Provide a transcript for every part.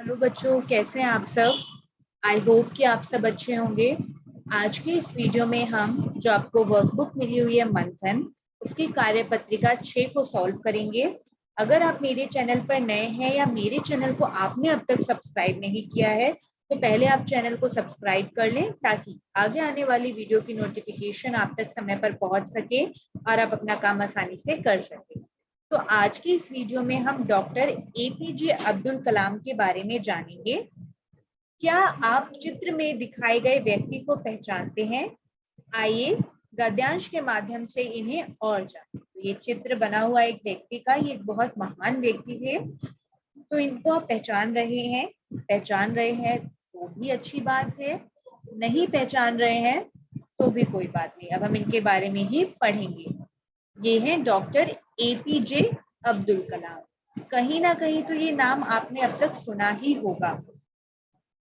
Hello बच्चों, कैसे हैं आप सब। आई होप कि आप सब अच्छे होंगे। आज के इस वीडियो में हम जो आपको वर्कबुक मिली हुई है मंथन, उसकी कार्यपत्रिका 6 को सॉल्व करेंगे। अगर आप मेरे चैनल पर नए हैं या मेरे चैनल को आपने अब तक सब्सक्राइब नहीं किया है तो पहले आप चैनल को सब्सक्राइब कर लें ताकि आगे आने वाली वीडियो की नोटिफिकेशन आप तक समय पर पहुंच सके और आप अपना काम आसानी से कर सकें। तो आज की इस वीडियो में हम डॉक्टर एपीजे अब्दुल कलाम के बारे में जानेंगे। क्या आप चित्र में दिखाए गए व्यक्ति को पहचानते हैं? आइए गद्यांश के माध्यम से इन्हें और जानें। तो ये चित्र बना हुआ एक व्यक्ति का, ये एक बहुत महान व्यक्ति थे। तो इनको आप पहचान रहे हैं तो भी अच्छी बात है, नहीं पहचान रहे हैं तो भी कोई बात नहीं। अब हम इनके बारे में ही पढ़ेंगे। ये हैं डॉक्टर एपीजे अब्दुल कलाम। कहीं ना कहीं तो ये नाम आपने अब तक सुना ही होगा।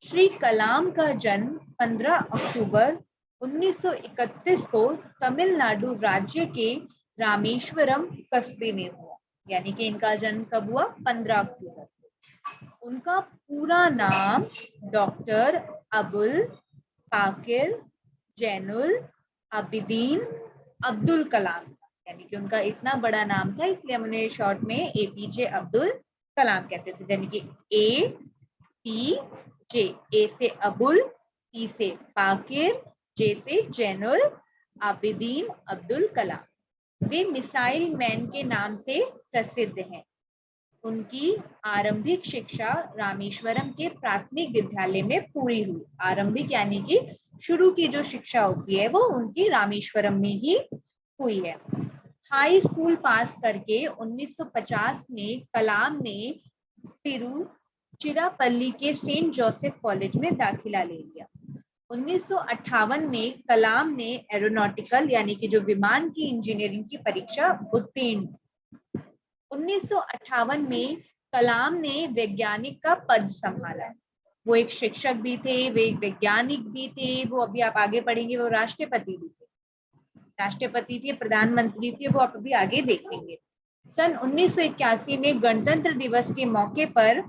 श्री कलाम का जन्म 15 अक्टूबर 1931 को तमिलनाडु राज्य के रामेश्वरम कस्बे में हुआ। यानी कि इनका जन्म कब हुआ? 15 अक्टूबर। उनका पूरा नाम डॉक्टर अबुल पाकिर जैनुल आबिदीन अब्दुल कलाम, यानी कि उनका इतना बड़ा नाम था इसलिए हम उन्हें शॉर्ट में एपीजे अब्दुल कलाम कहते थे। यानी कि ए पी जे, ए से अबुल, पी से पाकिर, जे से जैनुल आबिदीन अब्दुल कलाम। वे मिसाइल मैन के नाम से प्रसिद्ध हैं। उनकी आरंभिक शिक्षा रामेश्वरम के प्राथमिक विद्यालय में पूरी हुई। आरंभिक यानी कि शुरू की जो शिक्षा होती है वो उनकी रामेश्वरम में ही हुई है। हाई स्कूल पास करके 1950 में कलाम ने तिरुचिरापल्ली के सेंट जोसेफ कॉलेज में दाखिला ले लिया। 1958 में कलाम ने एरोनॉटिकल यानी कि जो विमान की इंजीनियरिंग की परीक्षा उत्तीर्ण। 1958 में कलाम ने वैज्ञानिक का पद संभाला। वो एक शिक्षक भी थे, वे एक वैज्ञानिक भी थे, वो अभी आप आगे पढ़ेंगे वो राष्ट्रपति भी थे, राष्ट्रपति थे, प्रधानमंत्री थे, वो आप अभी आगे देखेंगे। सन 1981 में गणतंत्र दिवस के मौके पर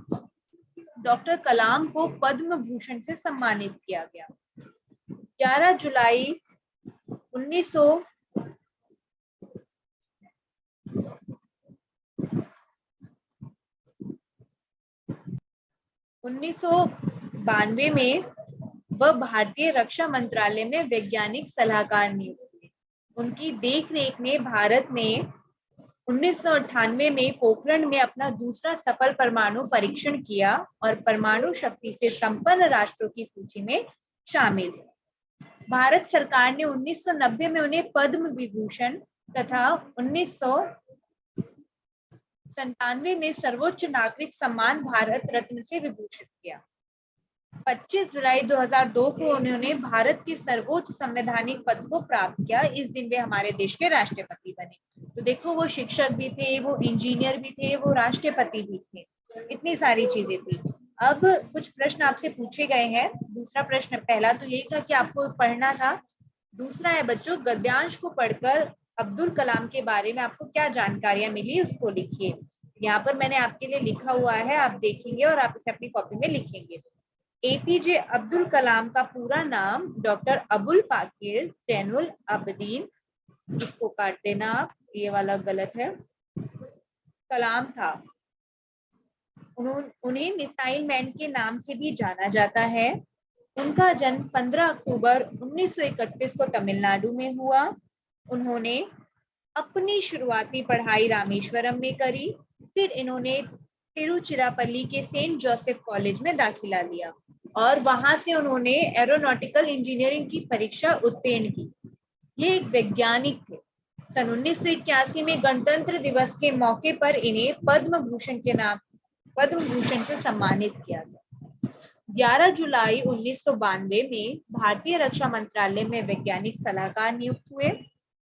डॉक्टर कलाम को पद्म भूषण से सम्मानित किया गया। 11 जुलाई 1992 में वह भारतीय रक्षा मंत्रालय में वैज्ञानिक सलाहकार नियुक्त हुए। उनकी देखरेख में भारत ने 1998 में पोखरण में अपना दूसरा सफल परमाणु परीक्षण किया और परमाणु शक्ति से संपन्न राष्ट्रों की सूची में शामिल है। भारत सरकार ने 1990 में उन्हें पद्म विभूषण तथा 1997 में सर्वोच्च नागरिक सम्मान भारत रत्न से विभूषित किया। 25 जुलाई 2002 को उन्होंने भारत के सर्वोच्च संवैधानिक पद को प्राप्त किया। इस दिन वे हमारे देश के राष्ट्रपति बने। तो देखो, वो शिक्षक भी थे, वो इंजीनियर भी थे, वो राष्ट्रपति भी थे, इतनी सारी चीजें थी। अब कुछ प्रश्न आपसे पूछे गए हैं। दूसरा प्रश्न, पहला तो यही था कि आपको पढ़ना था। दूसरा है बच्चों, गद्यांश को पढ़कर अब्दुल कलाम के बारे में आपको क्या जानकारियां मिली उसको लिखिए। यहाँ पर मैंने आपके लिए लिखा हुआ है, आप देखेंगे और आप इसे अपनी कॉपी में लिखेंगे। एपीजे अब्दुल कलाम का पूरा नाम डॉक्टर अबुल पाकिर जैनुल आबिदीन, इसको काट देना आप, ये वाला गलत है, कलाम था। उन्हें मिसाइल मैन के नाम से भी जाना जाता है। उनका जन्म 15 अक्टूबर 1931 को तमिलनाडु में हुआ। उन्होंने अपनी शुरुआती पढ़ाई रामेश्वरम में करी, फिर इन्होंने तिरुचिरापल्ली के सेंट जोसेफ कॉलेज में दाखिला लिया और वहां से उन्होंने एरोनॉटिकल इंजीनियरिंग की परीक्षा उत्तीर्ण की। ये एक वैज्ञानिक थे। सन 1981 में गणतंत्र दिवस के मौके पर इन्हें पद्म भूषण से सम्मानित किया गया। 11 जुलाई 1992 में भारतीय रक्षा मंत्रालय में वैज्ञानिक सलाहकार नियुक्त हुए।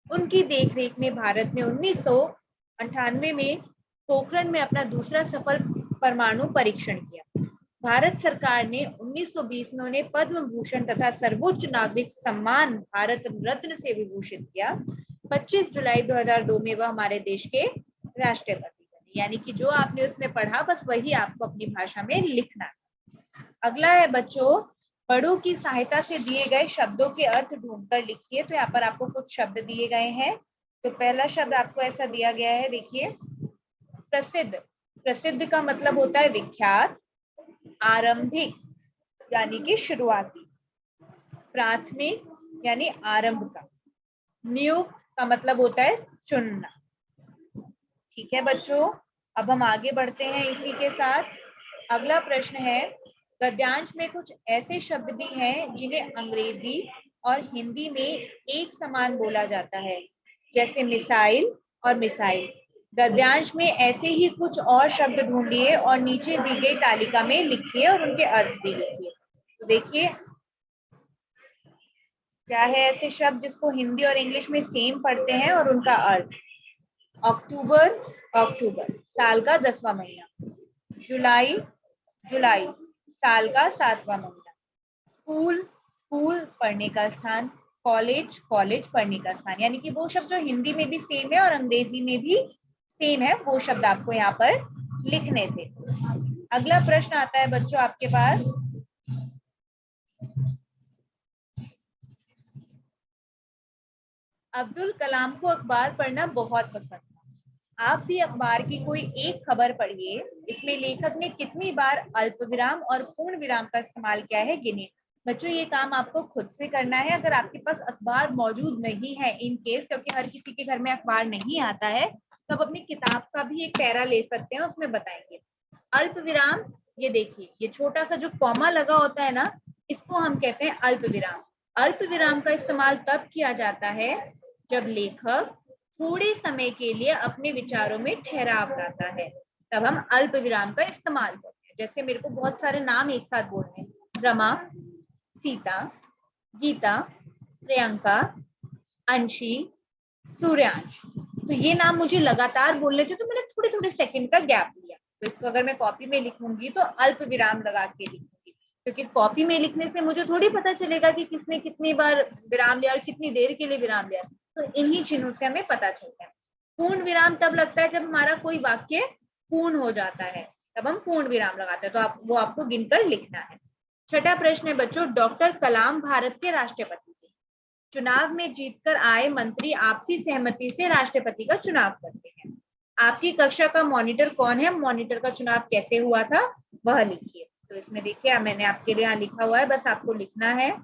उनकी देखरेख में भारत ने 1998 में पोखरण में अपना दूसरा सफल परमाणु परीक्षण किया। भारत सरकार ने 1920 में उन्हें पद्म भूषण तथा सर्वोच्च नागरिक सम्मान भारत रत्न से विभूषित किया। 25 जुलाई 2002 में वह हमारे देश के राष्ट्रपति बने। यानी कि जो आपने उसमें पढ़ा बस वही आपको अपनी भाषा में लिखना है। अगला है बच्चों, बड़ों की सहायता से दिए गए शब्दों के अर्थ ढूंढकर लिखिए। तो यहाँ पर आपको कुछ शब्द दिए गए हैं। तो पहला शब्द आपको ऐसा दिया गया है, देखिए, प्रसिद्ध। प्रसिद्ध का मतलब होता है विख्यात, आरंभिक यानी कि शुरुआती, प्राथमिक यानी आरंभ का, नियुक्त का मतलब होता है चुनना। ठीक है बच्चों, अब हम आगे बढ़ते हैं इसी के साथ। अगला प्रश्न है, गद्यांश में कुछ ऐसे शब्द भी हैं जिन्हें अंग्रेजी और हिंदी में एक समान बोला जाता है, जैसे मिसाइल और मिसाइल। गद्यांश में ऐसे ही कुछ और शब्द ढूंढिए और नीचे दी गई तालिका में लिखिए और उनके अर्थ भी लिखिए। तो देखिए, क्या है ऐसे शब्द जिसको हिंदी और इंग्लिश में सेम पढ़ते हैं और उनका अर्थ। अक्टूबर, अक्टूबर साल का 10वां महीना। जुलाई, जुलाई साल का 7वां महीना। स्कूल, स्कूल पढ़ने का स्थान। कॉलेज, कॉलेज पढ़ने का स्थान। यानी कि वो शब्द जो हिंदी में भी सेम है और अंग्रेजी में भी सेम है, वो शब्द आपको यहाँ पर लिखने थे। अगला प्रश्न आता है बच्चों आपके पास, अब्दुल कलाम को अखबार पढ़ना बहुत पसंद था। आप भी अखबार की कोई एक खबर पढ़िए। इसमें लेखक ने कितनी बार अल्पविराम और पूर्ण विराम का इस्तेमाल किया है, गिनिए। बच्चों ये काम आपको खुद से करना है। अगर आपके पास अखबार मौजूद नहीं है, इन केस, क्योंकि हर किसी के घर में अखबार नहीं आता है, तो आप अपनी किताब का भी एक पैरा ले सकते हैं, उसमें बताएंगे। अल्पविराम, ये देखिए, ये छोटा सा जो कॉमा लगा होता है ना, इसको हम कहते हैं अल्पविराम। अल्पविराम का इस्तेमाल तब किया जाता है जब लेखक थोड़े समय के लिए अपने विचारों में ठहराव लाता है, तब हम अल्प विराम का इस्तेमाल करते हैं। जैसे मेरे को बहुत सारे नाम एक साथ बोलने हैं, रमा, सीता, गीता, प्रियंका, अंशी, सूर्यांश। तो ये नाम मुझे लगातार बोलने थे, तो मैंने थोड़े थोड़े सेकंड का गैप लिया। तो इसको अगर मैं कॉपी में लिखूंगी तो अल्प विराम लगा के लिखूंगी, क्योंकि कॉपी में लिखने से मुझे थोड़ी पता चलेगा कि किसने कितनी बार विराम लिया और कितनी देर के लिए विराम लिया। तो इन्हीं चिन्हों से हमें पता चलता है। पूर्ण विराम तब लगता है जब हमारा कोई वाक्य पूर्ण हो जाता है, तब हम पूर्ण विराम लगाते हैं। तो वो आपको गिनकर लिखना है। छठा प्रश्न है बच्चों, डॉक्टर कलाम भारत के राष्ट्रपति थे। चुनाव में जीतकर आए मंत्री आपसी सहमति से राष्ट्रपति का चुनाव करते हैं। आपकी कक्षा का मॉनिटर कौन है? मॉनिटर का चुनाव कैसे हुआ था, वह लिखिए। तो इसमें देखिए, मैंने आपके लिए यहाँ लिखा हुआ है, बस आपको लिखना है।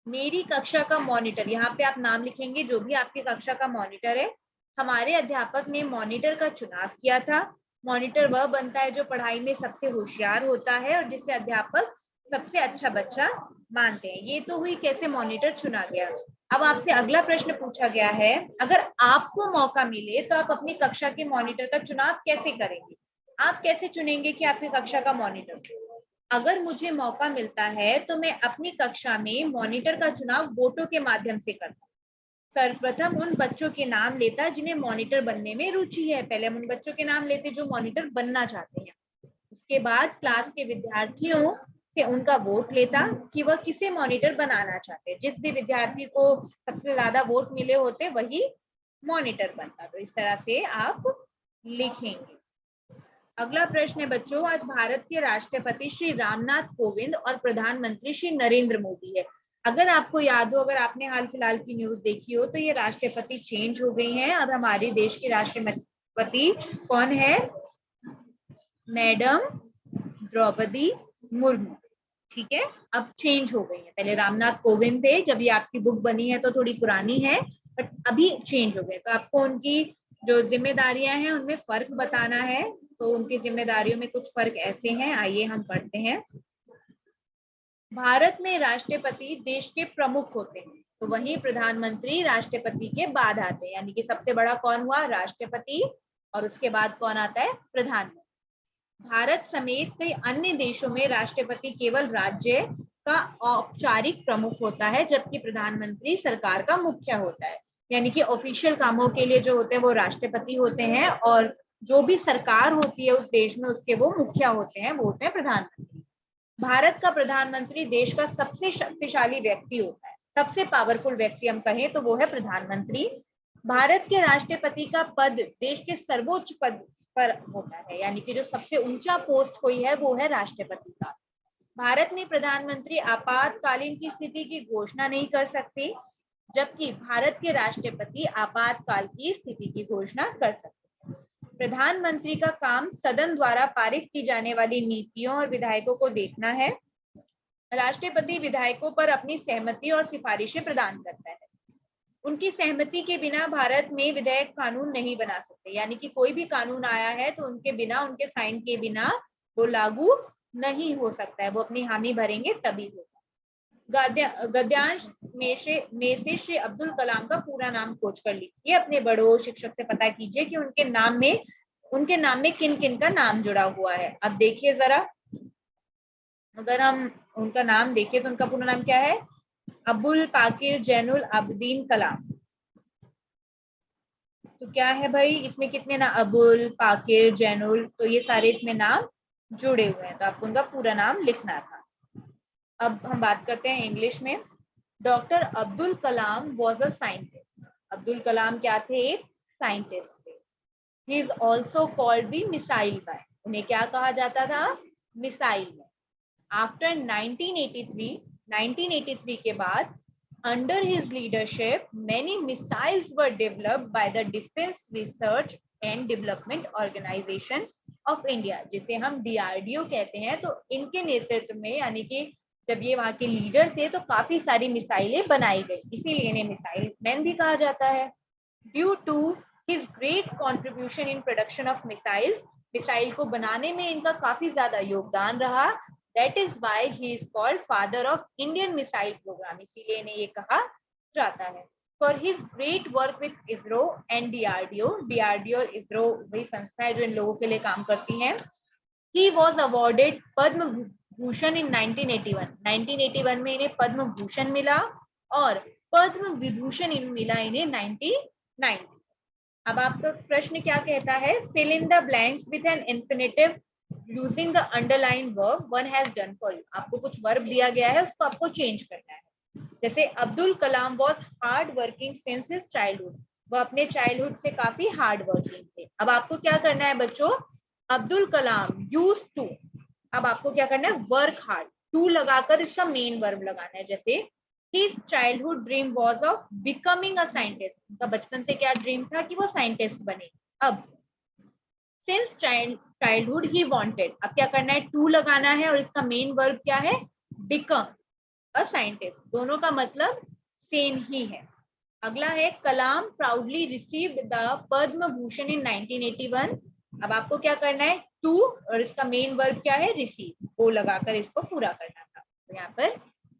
मेरी कक्षा का मॉनिटर, यहाँ पे आप नाम लिखेंगे जो भी आपकी कक्षा का मॉनिटर है। हमारे अध्यापक ने मॉनिटर का चुनाव किया था। मॉनिटर वह बनता है जो पढ़ाई में सबसे होशियार होता है और जिसे अध्यापक सबसे अच्छा बच्चा मानते हैं। ये तो हुई कैसे मॉनिटर चुना गया। अब आपसे अगला प्रश्न पूछा गया है, अगर आपको मौका मिले तो आप अपनी कक्षा के मॉनिटर का चुनाव कैसे करेंगे? आप कैसे चुनेंगे कि आपकी कक्षा का मॉनिटर? अगर मुझे मौका मिलता है तो मैं अपनी कक्षा में मॉनिटर का चुनाव वोटों के माध्यम से करता। सर्वप्रथम उन बच्चों के नाम लेता जिन्हें मॉनिटर बनने में रुचि है। पहले हम उन बच्चों के नाम लेते जो मॉनिटर बनना चाहते हैं। उसके बाद क्लास के विद्यार्थियों से उनका वोट लेता कि वह किसे मॉनिटर बनाना चाहते हैं। जिस भी विद्यार्थी को सबसे ज्यादा वोट मिले होते वही मॉनिटर बनता। तो इस तरह से आप लिखेंगे। अगला प्रश्न है बच्चों, आज भारत के राष्ट्रपति श्री रामनाथ कोविंद और प्रधानमंत्री श्री नरेंद्र मोदी है। अगर आपको याद हो, अगर आपने हाल फिलहाल की न्यूज देखी हो, तो ये राष्ट्रपति चेंज हो गई हैं। अब हमारे देश की राष्ट्रपति कौन है? मैडम द्रौपदी मुर्मू। ठीक है, अब चेंज हो गई है। पहले रामनाथ कोविंद थे। जब ये आपकी बुक बनी है तो थोड़ी पुरानी है, बट अभी चेंज हो गए। तो आपको उनकी जो जिम्मेदारियां हैं उनमें फर्क बताना है। तो उनकी जिम्मेदारियों में कुछ फर्क ऐसे हैं, आइए हम पढ़ते हैं। भारत में राष्ट्रपति देश के प्रमुख होते हैं, तो वही प्रधानमंत्री राष्ट्रपति के बाद आते हैं। यानी कि सबसे बड़ा कौन हुआ? राष्ट्रपति, और उसके बाद कौन आता है? प्रधानमंत्री। भारत समेत कई अन्य देशों में राष्ट्रपति केवल राज्य का औपचारिक प्रमुख होता है, जबकि प्रधानमंत्री सरकार का मुख्य होता है। यानी कि ऑफिशियल कामों के लिए जो होते हैं वो राष्ट्रपति होते हैं, और जो भी सरकार होती है उस देश में उसके वो मुखिया होते हैं, वो होते हैं प्रधानमंत्री। भारत का प्रधानमंत्री देश का सबसे शक्तिशाली व्यक्ति होता है। सबसे पावरफुल व्यक्ति हम कहें तो वो है प्रधानमंत्री। भारत के राष्ट्रपति का पद देश के सर्वोच्च पद पर होता है, यानी कि जो सबसे ऊंचा पोस्ट कोई है वो है राष्ट्रपति का। भारत में प्रधानमंत्री आपातकालीन की स्थिति की घोषणा नहीं कर सकते, जबकि भारत के राष्ट्रपति आपातकाल की स्थिति की घोषणा कर सकते हैं। प्रधानमंत्री का काम सदन द्वारा पारित की जाने वाली नीतियों और विधायकों को देखना है। राष्ट्रपति विधायकों पर अपनी सहमति और सिफारिशें प्रदान करता है। उनकी सहमति के बिना भारत में विधेयक कानून नहीं बना सकते, यानी कि कोई भी कानून आया है तो उनके बिना, उनके साइन के बिना वो लागू नहीं हो सकता है, वो अपनी हामी भरेंगे तभी होगा। गद्यांश में से श्री अब्दुल कलाम का पूरा नाम खोज कर लीजिए, अपने बड़ों शिक्षक से पता कीजिए कि उनके नाम में किन किन का नाम जुड़ा हुआ है। अब देखिए जरा, अगर हम उनका नाम देखें तो उनका पूरा नाम क्या है? अबुल पाकिर जैनुल आबदीन कलाम। तो क्या है भाई, इसमें कितने ना, अबुल पाकिर जैनुल, तो ये सारे इसमें नाम जुड़े हुए हैं, तो आपको उनका पूरा नाम लिखना था। अब हम बात करते हैं इंग्लिश में। Doctor Abdul Kalam was a scientist. Abdul Kalam क्या थे? एक साइंटिस्ट थे। He is also called the missile man. उन्हें क्या कहा जाता था? Missile man. आफ्टर 1983 के बाद, under his leadership, many missiles were developed by the Defense Research and Development Organization of India, जिसे हम DRDO कहते हैं। तो इनके नेतृत्व में, यानी कि जब ये वहां के लीडर थे, तो काफी सारी मिसाइलें बनाई गई, इसीलिए इन्हें मिसाइल मैन भी कहा जाता है। Due to his great contribution in production of missiles, missile को बनाने में इनका काफी ज्यादा योगदान रहा। That is why he is called father of Indian missile program, इसीलिए इन्हें ये कहा जाता है। For his great work with ISRO and DRDO, DRDO और ISRO वही संस्था है जो इन लोगों के लिए काम करती हैं। He was awarded Padma Bhushan in 1981। 1981 में इन्हें पद्म भूषण मिला और पद्म विभूषण मिला इन्हें 1990। अब आपका प्रश्न क्या कहता है? Fill in the blanks with an infinitive using the underlined verb one has done for you। आपको कुछ वर्ब दिया गया है, उसको आपको चेंज करना है। जैसे Abdul Kalam was hard working since his childhood, वो अपने चाइल्डहुड से काफी हार्ड वर्किंग थे। अब आपको क्या करना है बच्चों? अब्दुल कलाम used to, अब आपको क्या करना है? वर्क हार्ड, टू लगाकर इसका मेन वर्ब लगाना है। जैसे his childhood dream was of becoming a scientist, उनका बचपन से क्या ड्रीम था? कि वो साइंटिस्ट बने। अब since childhood he wanted, अब क्या करना है? टू लगाना है और इसका मेन वर्ब क्या है? become a scientist। दोनों का मतलब सेम ही है। अगला है कलाम proudly received the Padma Bhushan in 1981। अब आपको क्या करना है? टू और इसका मेन वर्ब क्या है? receive, वो लगाकर इसको पूरा करना था, तो यहाँ पर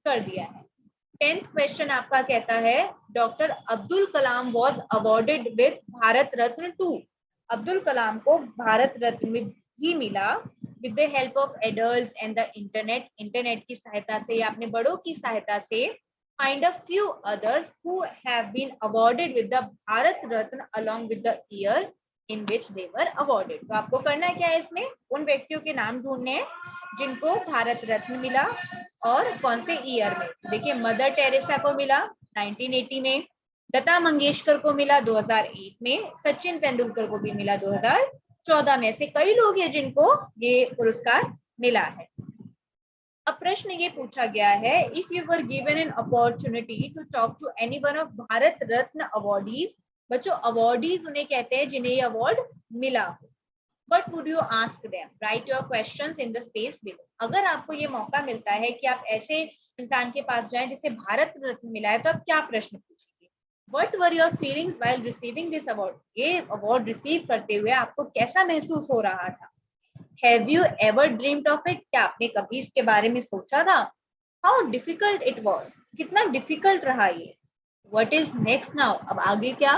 कर दिया है। 10th क्वेश्चन आपका कहता है doctor Abdul Kalam was awarded with Bharat Ratna 2। Abdul Kalam को भारत रत्न भी मिला with the help of adults and the internet, internet की सहायता से या अपने बड़ों की सहायता से। Find a few others who have been awarded with the Bharat Ratna along with the year in which they were awarded. तो आपको करना क्या है इसमें? उन व्यक्तियों के नाम ढूंढने हैं जिनको भारत रत्न मिला और कौन से ईयर में। देखिए, मदर टेरेसा को मिला 1980 में, लता मंगेशकर को मिला 2001 में, सचिन तेंदुलकर को भी मिला 2014 में। से कई लोग हैं जिनको ये पुरस्कार मिला है। अब प्रश्न ये पूछा गया है, if you were given an opportunity to talk to anyone of Bharat Ratna awardees. बच्चों, अवॉर्डीज उन्हें कहते हैं जिन्हें ये अवार्ड मिला हो। What would you ask them? Write your questions in the space below। अगर आपको ये मौका मिलता है कि आप ऐसे इंसान के पास जाएं जिसे भारत रत्न मिला है, तो आप क्या प्रश्न पूछेंगे? What were your feelings while receiving this award? ये अवार्ड रिसीव करते हुए आपको कैसा महसूस हो रहा था? Have you ever dreamed of it? क्या आपने कभी इसके बारे में सोचा था? How difficult it was? कितना डिफिकल्ट रहा ये? What is next now? अब आगे क्या?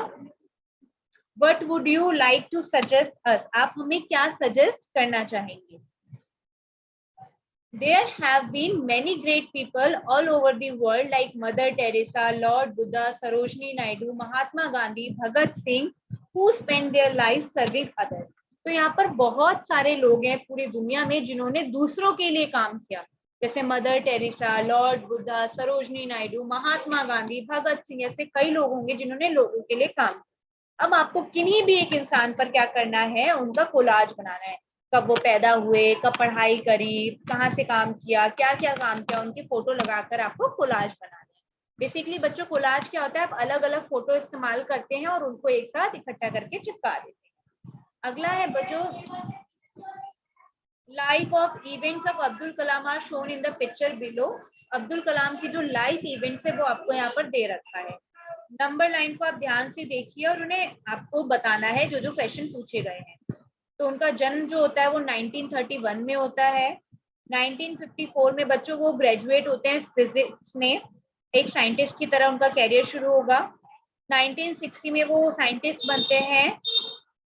What would you like to suggest us? आप हमें क्या सजेस्ट करना चाहेंगे? There have been many great people all over the world like Mother Teresa, Lord Buddha, Sarojini Naidu, Mahatma Gandhi, Bhagat Singh, who spent their lives serving others। तो यहाँ पर बहुत सारे लोग हैं पूरी दुनिया में जिन्होंने दूसरों के लिए काम किया, जैसे Mother Teresa, Lord Buddha, Sarojini Naidu, Mahatma Gandhi, Bhagat Singh, ऐसे कई लोग होंगे जिन्होंने लोगों के लिए काम किया। अब आपको किन्हीं भी एक इंसान पर क्या करना है, उनका कोलाज बनाना है, कब वो पैदा हुए, कब पढ़ाई करी, कहाँ से काम किया, क्या क्या काम किया, उनकी फोटो लगाकर आपको कोलाज बनाना है। बेसिकली बच्चों कोलाज क्या होता है, आप अलग अलग फोटो इस्तेमाल करते हैं और उनको एक साथ इकट्ठा करके चिपका देते हैं। अगला है बच्चों, life of events of Abdul Kalam are shown in the picture below. Abdul Kalam की जो लाइफ इवेंट्स है वो आपको यहाँ पर दे रखा है। नंबर लाइन को आप ध्यान से देखिए और उन्हें आपको बताना है जो जो क्वेश्चन पूछे गए हैं। तो उनका जन्म जो होता है वो 1931 में होता है। 1954 में बच्चों वो ग्रेजुएट होते हैं फिजिक्स में, एक साइंटिस्ट की तरह उनका कैरियर शुरू होगा। 1960 में वो साइंटिस्ट बनते हैं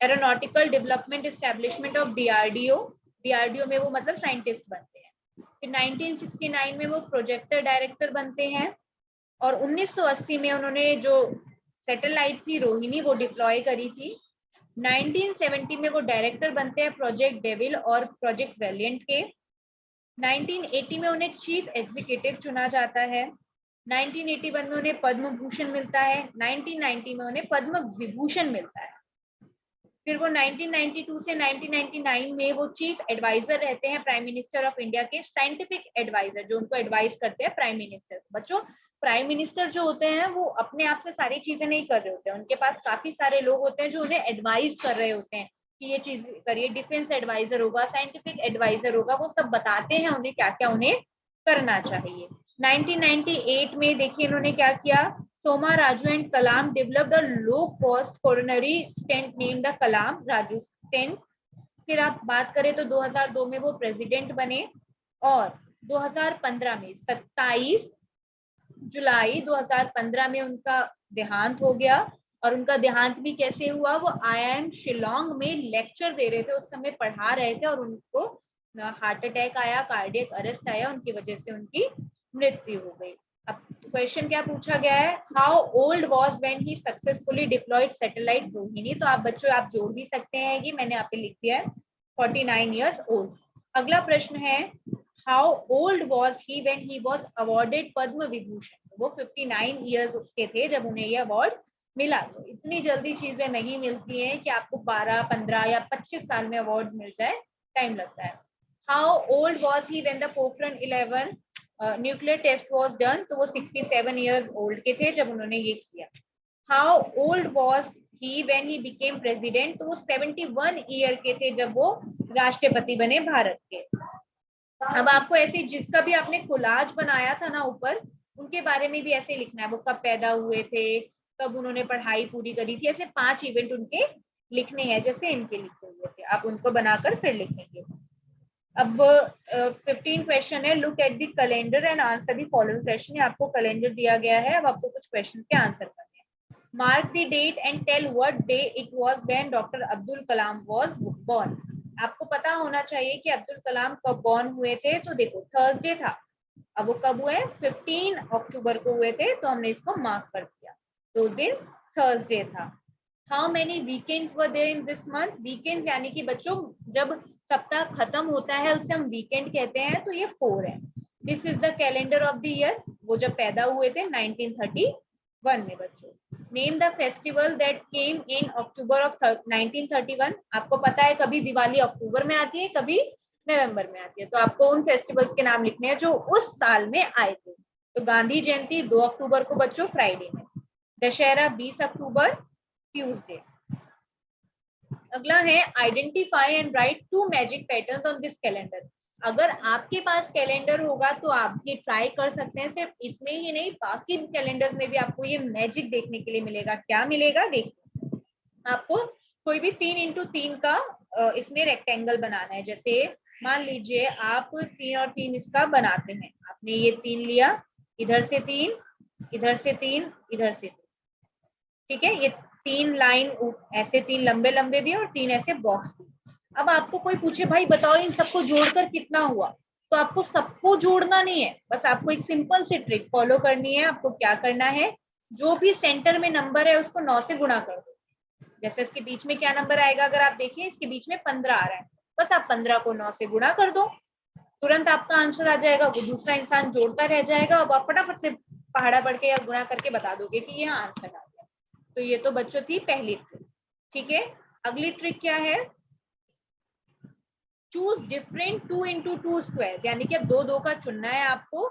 aeronautical development establishment of DRDO. DRDO में वो मतलब साइंटिस्ट बनते हैं। फिर 1969 में वो प्रोजेक्टर डायरेक्टर बनते हैं और 1980 में उन्होंने जो सैटेलाइट थी रोहिणी वो डिप्लॉय करी थी। 1970 में वो डायरेक्टर बनते हैं प्रोजेक्ट डेविल और प्रोजेक्ट वैलियंट के। 1980 में उन्हें चीफ एग्जीक्यूटिव चुना जाता है। 1981 में उन्हें पद्म भूषण मिलता है। 1990 में उन्हें पद्म विभूषण मिलता है। फिर वो 1992 से 1999 में वो चीफ एडवाइजर रहते हैं प्राइम मिनिस्टर ऑफ इंडिया के, साइंटिफिक एडवाइजर जो उनको एडवाइस करते हैं प्राइम मिनिस्टर। बच्चों प्राइम मिनिस्टर जो होते हैं वो अपने आप से सारी चीजें नहीं कर रहे होते हैं, उनके पास काफी सारे लोग होते हैं जो उन्हें एडवाइस कर रहे होते हैं कि ये चीज करिए। डिफेंस एडवाइजर होगा, साइंटिफिक एडवाइजर होगा, वो सब बताते हैं उन्हें क्या क्या उन्हें करना चाहिए। 1998 में देखिए इन्होंने क्या किया, Soma Raju and Kalam developed a low cost coronary stent named the Kalam Raju stent. फिर आप बात करें तो 2002 में वो प्रेसिडेंट बने और 2015 में 27 जुलाई 2015 में उनका देहांत हो गया। और उनका देहांत भी कैसे हुआ, वो IIM शिलोंग में लेक्चर दे रहे थे, उस समय पढ़ा रहे थे और उनको हार्ट अटैक आया, कार्डियक अरेस्ट आया, उनकी वजह से उनकी मृत्यु हो गई। अब क्वेश्चन क्या पूछा गया है, how old was when he successfully deployed satellite Rohini. तो आप बच्चों आप जोड़ भी सकते हैं कि मैंने यहाँ पे लिख दिया है 49 इयर्स ओल्ड। अगला प्रश्न है, how old was he when he was awarded Padma Vibhushan. वो 59 इयर्स के थे जब उन्हें ये अवार्ड मिला। तो इतनी जल्दी चीजें नहीं मिलती हैं कि आपको 12, 15 या 25 साल में अवार्ड मिल जाए, टाइम लगता है। How old was he when the Pokhran 11 nuclear test was done. तो वो 67 इयर्स ओल्ड के थे जब उन्होंने ये किया। How old was he when he became president. तो वो 71 ईयर के थे जब वो राष्ट्रपति बने भारत के। अब आपको ऐसे जिसका भी आपने कोलाज बनाया था ना ऊपर, उनके बारे में भी ऐसे लिखना है, वो कब पैदा हुए थे, कब उन्होंने पढ़ाई पूरी करी थी, ऐसे 5 इवेंट उनके लिखने हैं जैसे इनके लिखे हुए थे। आप उनको बनाकर फिर लिखेंगे। अब 15 क्वेश्चन है, look at the calendar and answer the following question. आपको कैलेंडर दिया गया है, अब आपको कुछ क्वेश्चन के आंसर करने हैं। Mark the date and tell what day it was when doctor Abdul Kalam was born. आपको पता होना चाहिए कि अब्दुल कलाम कब बॉर्न हुए थे। तो देखो थर्सडे था, अब वो कब हुए, 15 अक्टूबर को हुए थे, तो हमने इसको मार्क कर दिया, तो दिन थर्सडे था। How many weekends were there in this month. Weekends यानी कि बच्चों जब सप्ताह खत्म होता है उसे हम वीकेंड कहते हैं, तो ये 4 है। This is the calendar of the year, वो जब पैदा हुए थे 1931 में। बच्चों name the festival that came in October of 1931। आपको पता है कभी दिवाली अक्टूबर में आती है, कभी नवंबर में आती है, तो आपको उन फेस्टिवल्स के नाम लिखने हैं जो उस साल में आए थे। तो गांधी जयंती 2 अक्टूबर को बच्चों, फ्राइडे में। दशहरा 20 अक्टूबर, ट्यूसडे। अगला है, identify and right 2 magic patterns on this calendar. अगर आपके पास कैलेंडर होगा तो आप ये ट्राई कर सकते हैं, सिर्फ इसमें ही नहीं बाकी कैलेंडर्स में भी आपको ये मैजिक देखने के लिए मिलेगा। क्या मिलेगा देखिए, आपको कोई भी 3x3 का इसमें रेक्टेंगल बनाना है। जैसे मान लीजिए आप 3 और 3 इसका बनाते हैं, आपने ये 3 लिया, इधर से 3, इधर से 3, इधर से 3, ठीक है। ये 3 लाइन ऐसे 3 लंबे लंबे भी और 3 ऐसे बॉक्स भी। अब आपको कोई पूछे भाई बताओ इन सबको जोड़कर कितना हुआ, तो आपको सबको जोड़ना नहीं है, बस आपको एक सिंपल सी ट्रिक फॉलो करनी है। आपको क्या करना है, जो भी सेंटर में नंबर है उसको 9 से गुणा कर दो। जैसे इसके बीच में क्या नंबर आएगा, अगर आप देखिए इसके बीच में 15 आ रहा है, बस आप 15 को 9 से गुणा कर दो, तुरंत आपका आंसर आ जाएगा। वो दूसरा इंसान जोड़ता रह जाएगा और आप फटाफट से पहाड़ा पढ़ के या गुणा करके बता दोगे कि ये आंसर आ गया। तो ये तो बच्चों थी पहली ट्रिक। ठीक है, अगली ट्रिक क्या है? चूज डिफरेंट 2 into 2 स्क्वायर्स, यानी कि अब दो दो का चुनना है आपको।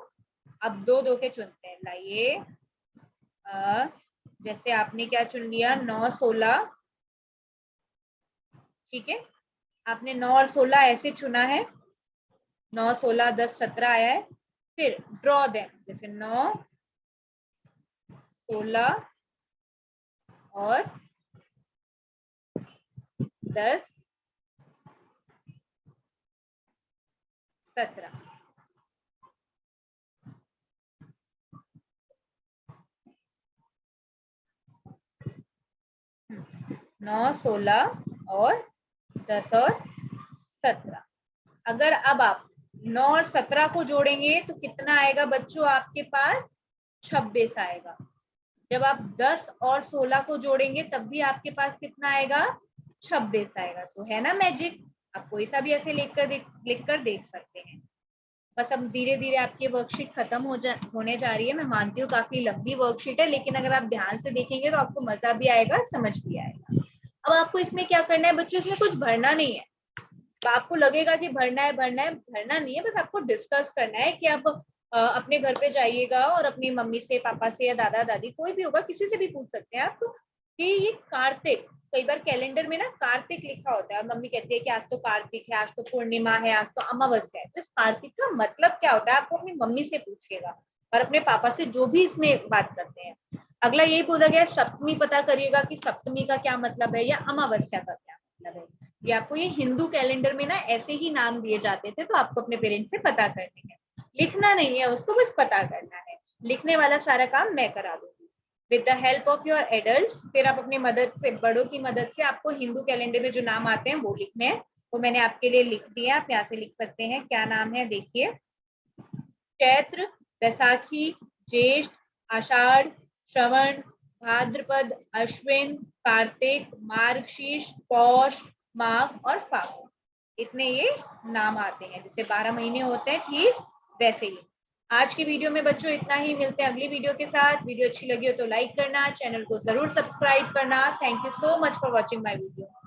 अब दो दो के चुनते हैं। लाइए, जैसे आपने क्या चुन लिया, 9 16। ठीक है, आपने 9 और 16 ऐसे चुना है। 9 16 10 17 आया है। फिर ड्रॉ देम, जैसे 9 16 और 10 17। 9 16 और 10 और 17। अगर अब आप 9 और 17 को जोड़ेंगे तो कितना आएगा बच्चों आपके पास? 26 आएगा। जब आप 10 और 16 को जोड़ेंगे तब भी आपके पास कितना आएगा? 26 आएगा। तो है ना मैजिक? आप कोई सा भी ऐसे लिख कर देख सकते हैं। बस अब धीरे धीरे आपकी वर्कशीट खत्म होने जा रही है। मैं मानती हूँ काफी लंबी वर्कशीट है, लेकिन अगर आप ध्यान से देखेंगे तो आपको मजा भी आएगा, समझ भी आएगा। अब आपको इसमें क्या करना है बच्चों? इसमें कुछ भरना नहीं है। तो आपको लगेगा कि भरना है, भरना नहीं है। बस आपको डिस्कस करना है कि आप अपने घर पे जाइएगा और अपनी मम्मी से, पापा से या दादा दादी, कोई भी होगा, किसी से भी पूछ सकते हैं आप कि ये कार्तिक, कई बार कैलेंडर में ना कार्तिक लिखा होता है और मम्मी कहती है कि आज तो कार्तिक है, आज तो पूर्णिमा है, आज तो अमावस्या है। तो इस कार्तिक का मतलब क्या होता है आपको अपनी मम्मी से पूछिएगा और अपने पापा से, जो भी इसमें बात करते हैं। अगला यही पूछा गया सप्तमी, पता करिएगा कि सप्तमी का क्या मतलब है या अमावस्या का क्या मतलब है। ये आपको ये हिंदू कैलेंडर में ना ऐसे ही नाम दिए जाते थे, तो आपको अपने पेरेंट्स से पता करने हैं। लिखना नहीं है उसको, बस पता करना है। लिखने वाला सारा काम मैं करा दूंगी with the help of your adult. फिर आप अपनी मदद से, बड़ों की मदद से, आपको हिंदू कैलेंडर में जो नाम आते हैं वो लिखने हैं। वो मैंने आपके लिए लिख दिया, आप यहाँ से लिख सकते हैं। क्या नाम है देखिए? चैत्र, बैसाखी, ज्येष्ठ, आषाढ़, श्रवण, भाद्रपद, अश्विन, कार्तिक, मार्गशीर्ष, पौष, माघ और फागुन। इतने ये नाम आते हैं। जैसे 12 महीने होते हैं, ठीक वैसे ही। आज की वीडियो में बच्चों इतना ही। मिलते हैं अगली वीडियो के साथ। वीडियो अच्छी लगी हो तो लाइक करना, चैनल को जरूर सब्सक्राइब करना। Thank you so much for watching my video.